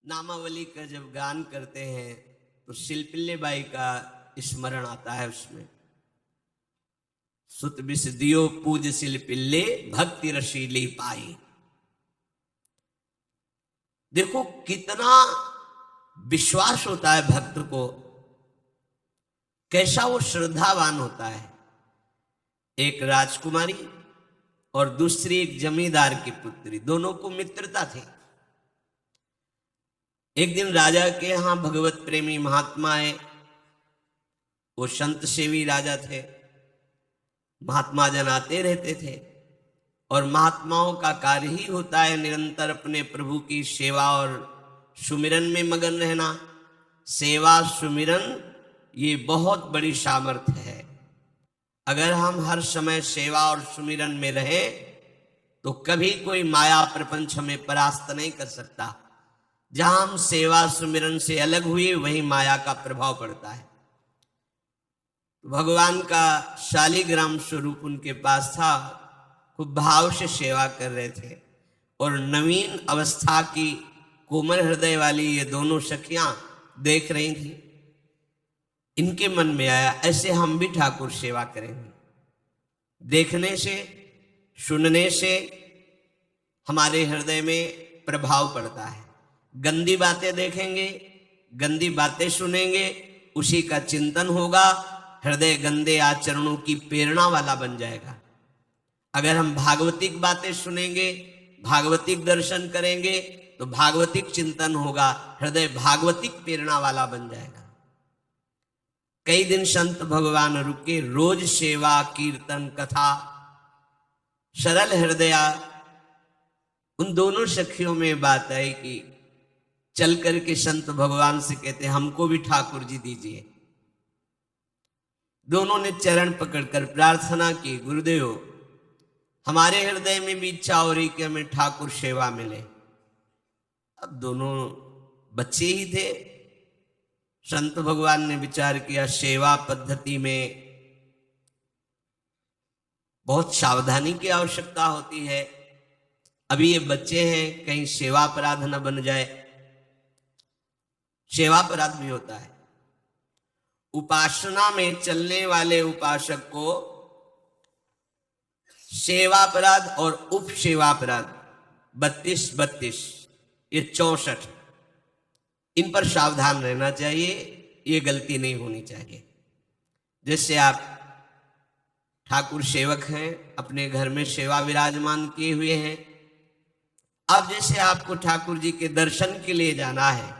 नामावली का जब गान करते हैं तो शिल्पिल्ले बाई का स्मरण आता है। उसमें सुत बिस दियो पूज शिल्पिल्ले भक्ति रसीली पाई। देखो कितना विश्वास होता है भक्त को, कैसा वो श्रद्धावान होता है। एक राजकुमारी और दूसरी एक जमींदार की पुत्री, दोनों को मित्रता थी। एक दिन राजा के यहां भगवत प्रेमी महात्मा आए। वो संत सेवी राजा थे। महात्मा जन आते रहते थे और महात्माओं का कार्य ही होता है निरंतर अपने प्रभु की सेवा और सुमिरन में मगन रहना। सेवा सुमिरन ये बहुत बड़ी सामर्थ्य है। अगर हम हर समय सेवा और सुमिरन में रहे तो कभी कोई माया प्रपंच हमें परास्त नहीं कर सकता। जहां हम सेवा सुमिरन से अलग हुए वही माया का प्रभाव पड़ता है। भगवान का शालिग्राम स्वरूप उनके पास था। खूब भाव से सेवा कर रहे थे और नवीन अवस्था की कोमल हृदय वाली ये दोनों सखियां देख रही थी। इनके मन में आया ऐसे हम भी ठाकुर सेवा करेंगे। देखने से सुनने से हमारे हृदय में प्रभाव पड़ता है। गंदी बातें देखेंगे, गंदी बातें सुनेंगे, उसी का चिंतन होगा, हृदय गंदे आचरणों की प्रेरणा वाला बन जाएगा। अगर हम भागवतिक बातें सुनेंगे, भागवतिक दर्शन करेंगे तो भागवतिक चिंतन होगा, हृदय भागवतिक प्रेरणा वाला बन जाएगा। कई दिन संत भगवान रुके, रोज सेवा कीर्तन कथा, सरल हृदया। उन दोनों सखियों में बात आई कि चल करके संत भगवान से कहते हमको भी ठाकुर जी दीजिए। दोनों ने चरण पकड़कर प्रार्थना की, गुरुदेव हमारे हृदय में भी इच्छा हो रही कि हमें ठाकुर सेवा मिले। अब दोनों बच्चे ही थे। संत भगवान ने विचार किया सेवा पद्धति में बहुत सावधानी की आवश्यकता होती है। अभी ये बच्चे हैं, कहीं सेवा अपराध न बन जाए। सेवा अपराध भी होता है। उपासना में चलने वाले उपासक को सेवा अपराध और उप सेवा अपराध 32 ये 64, इन पर सावधान रहना चाहिए। ये गलती नहीं होनी चाहिए। जैसे आप ठाकुर सेवक हैं, अपने घर में सेवा विराजमान किए हुए हैं। अब जैसे आपको ठाकुर जी के दर्शन के लिए जाना है,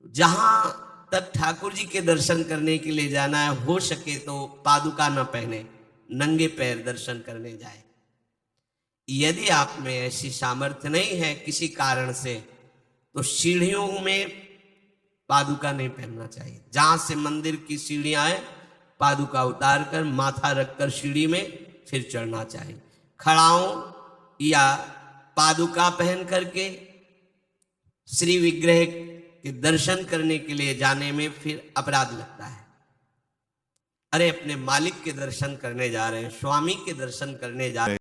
जहां तक ठाकुर जी के दर्शन करने के लिए जाना है, हो सके तो पादुका न पहने, नंगे पैर दर्शन करने जाए। यदि आप में ऐसी सामर्थ्य नहीं है किसी कारण से, तो सीढ़ियों में पादुका नहीं पहनना चाहिए। जहां से मंदिर की सीढ़ियां हैं, पादुका उतार कर माथा रखकर सीढ़ी में फिर चढ़ना चाहिए। खड़ाओं या पादुका पहन करके श्री विग्रह के दर्शन करने के लिए जाने में फिर अपराध लगता है। अरे अपने मालिक के दर्शन करने जा रहे हैं, स्वामी के दर्शन करने जा रहे हैं।